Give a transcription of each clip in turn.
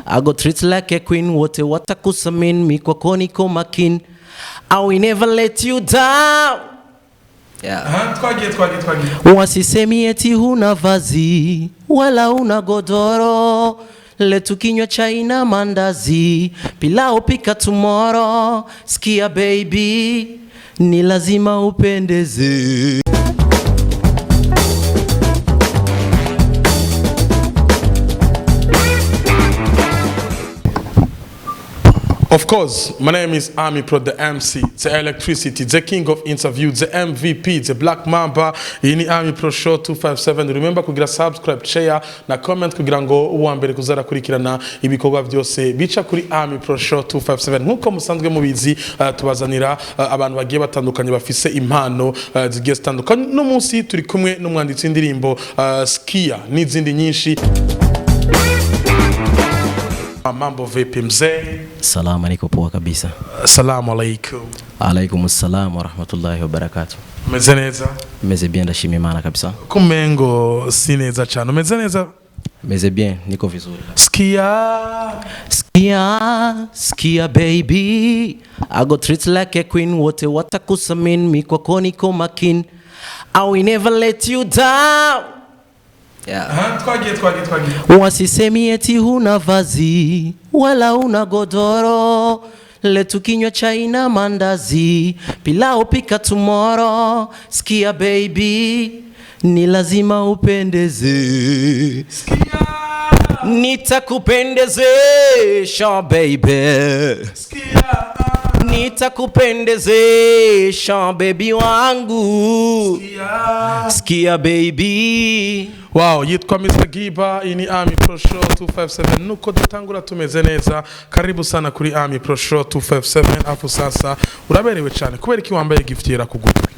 I go treat like a queen. Wote watakusamin mi kwako niko makin. I will never let you down. Yeah. Wasisemi eti huna vazi wala una godoro, letu kinywa chai na mandazi, pilau pika tomorrow. Sikia baby, ni lazima upendeze. Of course, my name is Army Pro, the MC, the electricity, the king of interview, the MVP, the Black Mamba. Ini Army Pro Show 257. Remember kugira subscribe, share na comment kugira ngo uwambere kuzara kurikirana ibikorwa byose bica kuri Army Pro Show 257. Nkuko musanzwe mubizi, tubazanira abantu bagiye batandukanye bafise impano zigiye zitandukanye. No munsi turi kumwe n'umwanditsi w'indirimbo Skia n'izindi nyinshi. Mambo vipi mzee? Salamu alaykum, poa kabisa. Salamu alaykum. Alaykum assalam wa rahmatullahi wa barakatuh. Meze neza? Meze bien, ndashima Imana kabisa. Kumengo si neza cyane. Meze neza? Meze bien, niko vizuri. Skia baby, I go treat like a queen. Wote watakusamin mi kwako niko makin. I will never let you down. Yeah. Wasisemi eti huna vazi wala una godoro, letu kinywa chai na mandazi, pilau pika tomorrow. Sikia baby, ni lazima upendeze. Nitakupendezesha baby. Nitakupendezesha baby wangu. Skia baby. Wow, yitwa Mr. Giba, ini Army Pro Show 257. Nuko dutangura tumeze neza. Karibu sana kuri Army Pro Show 257. Afu sasa uraberewe cyane kubera iki wambaye giftiera ku gutwi?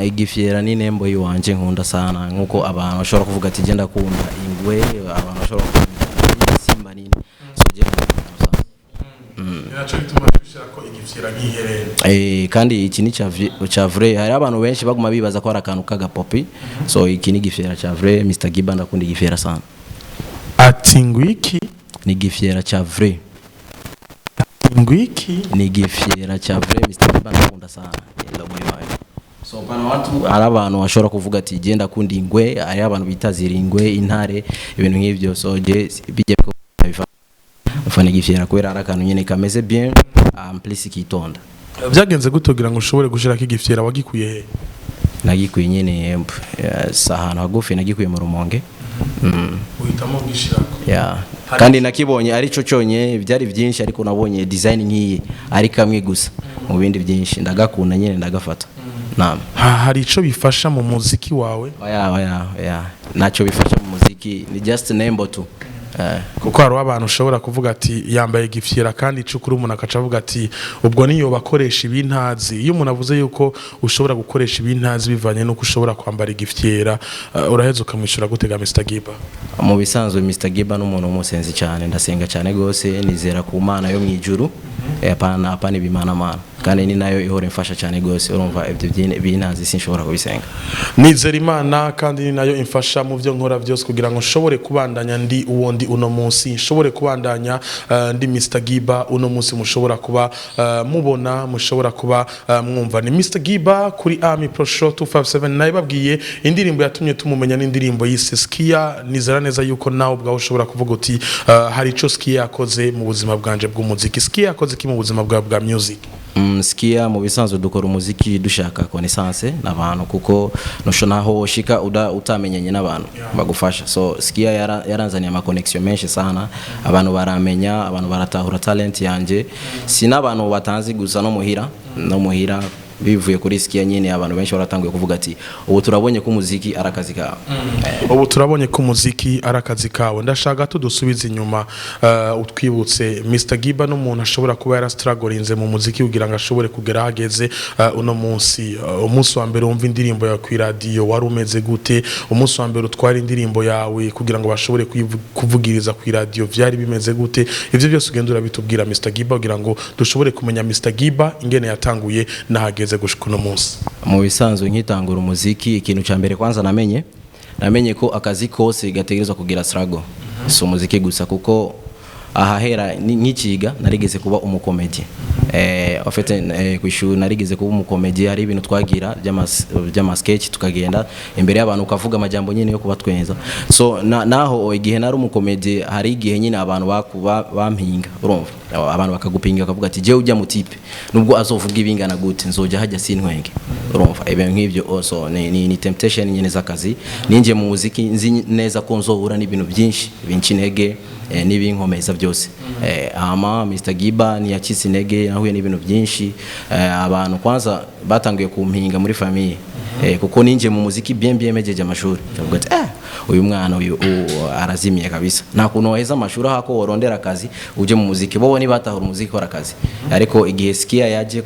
Igifyera ni nembo yiwanje nkunda sana, nkuko abantu bashobora kuvuga ati genda kunda ingwe, abantu bashobora kuvuga simba nini. So je Yacho ituma dushaka ko igifyera nkiherera. Kandi iki ni cha vrai. Hari abantu benshi baguma bibaza ko arakantu kaga popi. So iki ni gifyera cha vrai. Mr. Giba ndakunda igifyera sana. Atingwiki ni gifyera cha vrai. Atingwiki ni gifyera cha vrai. Mr. Giba ndakunda sana. Logo yawe. So pana watu arabantu bashobora kuvuga ati genda kundi ingwe, ari abantu bitazira ingwe, intare, ibintu nk'ivyo. So je bijye ko ufane gifyera kwera arakantu nyene kameze bien, amplisi kitonda. Byagenze gutogira ngo ushobore gushira kigifyera wagikuye he? Nagikuye nyene sahana hagufi, nagikuye mu Rumonge. Uhitamo gishirako. Yeah. Kandi nakibonye ari cyo cyonye, byari byinshi ariko nabonye design nkiyi ari kamwe gusa. Mu bindi byinshi ndagakunda nyene ndagafata. Naam. Hari ico bifasha mu muziki wawe? Oya. Nacho bifasha mu muziki ni just nembo tu. Kuko hari abantu ushobora kuvuga ati yambaye gifyera kandi icukuru umuntu akacavuga ati ubwo niyo bakoresha ibintazi. Iyo umuntu avuze yuko ushobora gukoresha ibintazi bivanye nuko ushobora kwambara igifyera, uraheza ukamwishura gutega Mr. Giba? Mu bisanzwe Mr. Giba n'umuntu umusenzi cyane, ndasenga cyane gose, nizera ku Mana yo mwijuru. Apana ibimana kandi ni nayo ihora imfasha cyane gose. Urumva ibyo bintazi sinshobora kubisenga. Nizera Imana kandi ni nayo imfasha mu byo nkora byose kugira ngo nshobore kubandanya ndi uwondi uno munsi, nshobore kubandanya ndi Mr. Giba uno munsi. Mushobora kuba mubona, mushobora kuba mwumva ni Mr. Giba kuri Army Pro Show 257. Nayibabwiye indirimbo yatumye tumumenya n'indirimbo yise Skia. Nizera neza yuko nawe ubwawe ushobora kuvuga uti hari ico Skia yakoze mu buzima bwanje bw'umuziki. Skia yakoze ki mu buzima bwa music? Skia mu bisanzwe dukora umuziki dushaka connaissance n'abantu, kuko naho woshika utamenyanye n'abantu bagufasha. So Skia yaranzaniye ama connection menshi sana, abantu baramenya, abantu baratahura talent yanje. Sina abantu batanzi gusa no muhira bivuye kuri Skia nyine, abantu benshi baratanguye kuvuga ati ubu turabonye ko umuziki arakazi kawe. Ubu turabonye ko umuziki arakazi kawe. Ndashaka tudusubiza inyuma, utwibutse Mr. Giba n'umuntu ashobora kuba yarastrugglinze mu muziki kugira ngo ashobore kugera hageze uno munsi. Umunsi wa mbere wumva indirimbo yawe ku radio wari umeze gute? Umunsi wa mbere utwara indirimbo yawe kugira ngo bashobore kuvugiriza ku radio vyari bimeze gute? Ivyo byose ugendura bitubwira Mr. Giba kugira ngo dushobore kumenya Mr. Giba ingene yatanguye na hageze gushika uno munsi. Mu bisanzwe nkitangura umuziki, ikintu ca mbere kwanza namenye ko akazi kose gategerezwa kugira struggle. So umuziki gusa, kuko ahahera nkikiga narigeze kuba umukomedi afite kwishuri narigeze kuba umukomedi hari ibintu twagira by'ama sketch tukagenda imbere y'abantu ukavuga amajambo nyine yo kubatwenza so naho igihe nari umukomedi hari igihe nyine abantu bampinga urumva abantu bakagupinga bakavuga ati je ujya mu type nubwo azovuga ibingana gute nzoja hajya sintwenge urumva ibintu nk'ibyo also ni temptation nyine z'akazi ninje mu muziki nzi neza ko nzohura n'ibintu byinshi bincinege n'ibinkomeza byose ama Mr Giba ni yakisi intege nahuye n'ibintu byinshi abantu kwanza batangiye kumpinga muri famille kuko ninje mu muziki bien mejeje amashuri ndavuga ati uyu mwana uyu arazimiye kabisa nta kuntu waheza amashuri hako worondera akazi uje mu muziki bo ni batahura umuziki kora akazi ariko igihe Skia yaje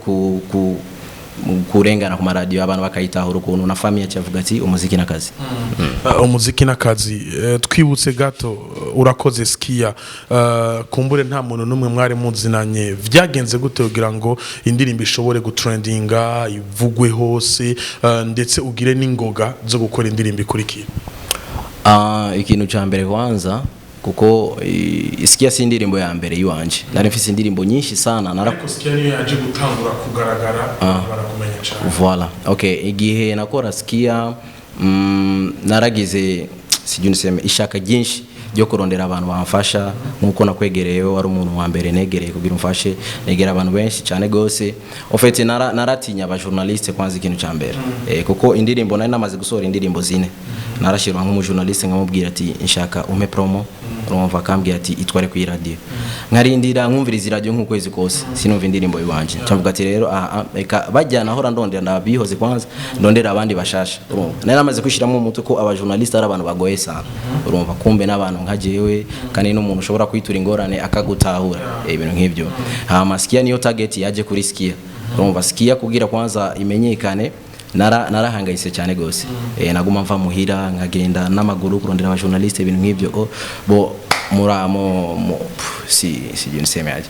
kurengana ku maradiyo abantu bakayitahura ukuntu na famille cyavuga ati umuziki nakazi umuziki nakazi twibutse gato urakoze Skia kumbure nta muntu numwe mwari muzinanye vyagenze gute kugira ngo indirimbo ishobore gutrendinga ivugwe hose ndetse ugire n'ingoga zo gukora indirimbo ikurikira ikintu cya mbere kwanza kuko Skia si indirimbo ya mbere yiwanje nari mfise indirimbo nyinshi sana ariko Skia niyo yaje gutangura kugaragara barakumenya cyane voilà okay igihe nakora Skia naragize sijuni sema ishaka ryinshi ryo kurondera abantu bamfasha nkuko nakwegereyeyo wari umuntu wa mbere negereye kugira umfashe negera abantu benshi cyane gose ofete naratinya aba journaliste kwanza ikintu cya mbere kuko indirimbo nari namaze gusohora indirimbo zine narashirwa nk'umu journaliste nkamubwira ati nshaka umpe promo urumva kambwira ati itware ku radio nkarindira nkumviriza radio nk'ukwezi kose sinumva indirimbo yiwanje cyavuga ati rero eka bajyana ahora ndondera ndabihoze kwanza ndondera abandi bashasha urumva nari namaze kwishiramo umutwe ko aba journaliste ari abantu bagoye sana urumva kumbe n'abantu nkajewe kandi n'umuntu ushobora kwitura ingorane akagutahura ibintu nk'ibyo hama Skia niyo target yaje kuri Skia urumva Skia kugira kwanza imenyekane narahangayise cyane gose naguma mva muhira nkagenda n'amaguru kurondera aba journaliste ibintu nk'ibyo bo si nseme yaje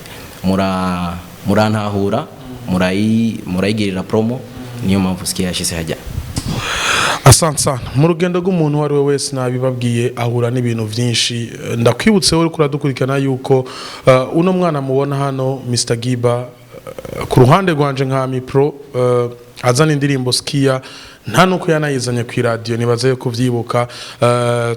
murantahura murayigirira promo niyo mpamvu Skia yashise hajya asansa mu rugendo rw'umuntu wari we wese nabibabwiye ahura n'ibintu byinshi ndakwibutse wowe kuradukurikana yuko uno mwana mubona hano Mr Giba ku ruhande rwanje nka Mipro azana indirimbo Skia nta nuko yanayizanye ku radio nibaze ko vyibuka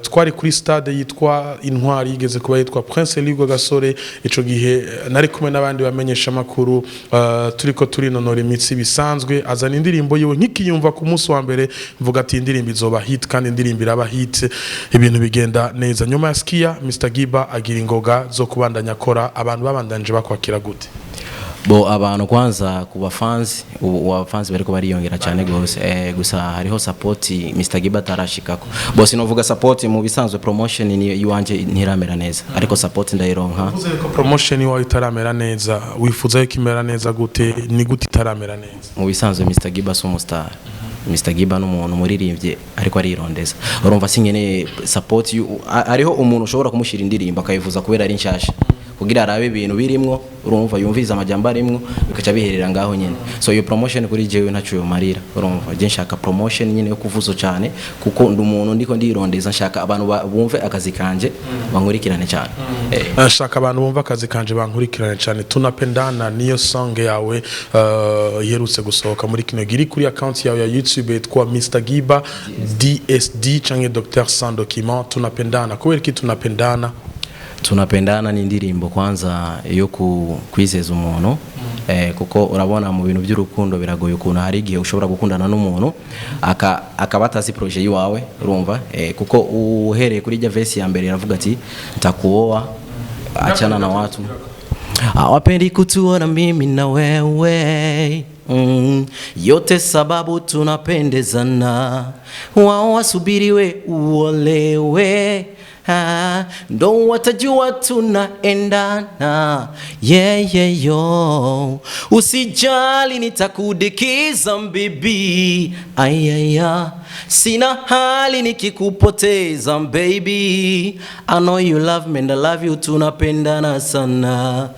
twari kuri stade yitwa Intwari yigeze kuba yitwa Prince Ligo Gasore ico gihe nari kumwe n'abandi bamenyesha makuru turiko turinonora imitsi bisanzwe azana indirimbo yiwe nkikiyumva ku munsi wa mbere mvuga ati indirimbo izoba hit kandi indirimbo iraba hit ibintu bigenda neza nyuma ya Skia Mr Giba agira ingoga zo kubandanya akora abantu babandanje bakwakira gute bo abantu kwanza kuba fans bariko bariyongera cyane gose gusa hariho support Mr Giba tarashikako bo sinovuga support mu bisanzwe promotion ni yuwanje ntiramera neza ariko support ndayironka uvuze ko promotion iwawe itaramera neza wifuza ko imera neza gute ni gute itaramera neza mu bisanzwe Mr Giba so star Mr Giba n'umuntu muririmbye ariko arirondeza urumva singene support ariho umuntu ushobora kumushira indirimbo akayivuza kubera ari nshasha kugira arabe ibintu birimwo urumva yumviza amajambo arimwo bikaca biherera ngaho nyene so iyo promotion kuri jewe ntacu yo marira urumva je nshaka promotion nyene yo kuvuzo cyane kuko ndi umuntu ndiko ndirondeza nshaka abantu bumve akazi kanje bankurikirane cyane nshaka abantu bumve akazi kanje bankurikirane cyane tunapendana niyo song yawe yerutse gusohoka muri kino giri kuri account yawe ya YouTube yitwa Mr Giba DSD canke Dr Sans Document tunapendana kubera ki tunapendana ni indirimbo kwanza yo kwizeza umuntu kuko urabona mu bintu by'urukundo biragoye ukuntu hari igihe ushobora gukundana n'umuntu akabatazi projet yiwawe urumva kuko uhereye kuri ja verse ya mbere iravuga ati ntakuoa achana na watu hawapendi kutuona mimi na wewe yote sababu tunapendezana wao wasubiriwe uolewe ndo watajua tunaendana yo usijali nitakudikiza baby ayaya sina hali nikikupoteza baby I know you love me and I love you tunapendana sana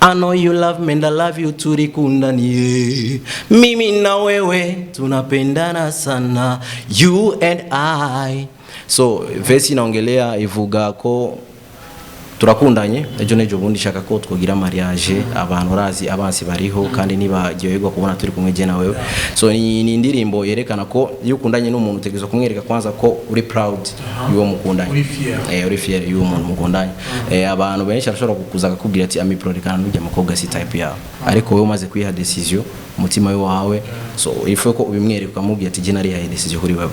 I know you love me and I love you turikundanie mimi na wewe tunapendana sana you and I so verse inaongelea ivuga ko turakundanye ejo nejo bundi shaka ko twogira mariage abantu razi abansi bariho kandi niba giyoyegwa kubona turi kumwe je nawe so ni indirimbo yerekana ko iyo ukundanye n'umuntu utegerezwa kumwereka kwanza ko uri proud yuwo mukundanye uri fier yuwo muntu mukundanye abantu benshi arashobora kukuzaga kubwira ati ami prorekana n'ujya mukobwa si type yawe ariko wewe umaze kwiha decision umutima wawe so ifuko ubimwereka ukamubwira ati je nari ya decision kuri wewe